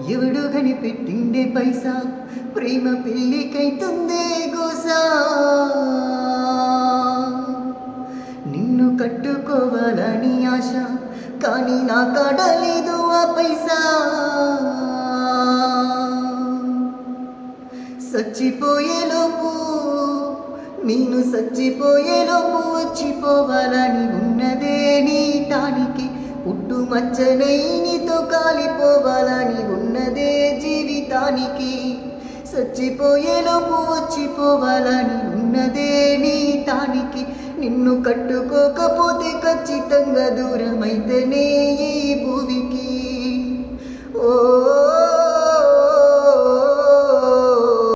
ఎవడు కనిపెట్టిండే పైసా ప్రేమ పెళ్ళికైతుందే గోసా నిన్ను కట్టుకోవాలని ఆశ కానీ నా కాడ లేదు ఆ పైసా చచ్చిపోయేలోపు నేను చచ్చిపోయేలోపు వచ్చిపోవాలని ఉన్నదే నీ తానికి పుట్టు మచ్చనై నీతో కాలిపోవాలని ఉన్నదే జీవితానికి చచ్చిపోయేలోపు వచ్చిపోవాలని ఉన్నదే నీ తానికి నిన్ను కట్టుకోకపోతే ఖచ్చితంగా దూరమైతేనే ఈ భూమికి ఓ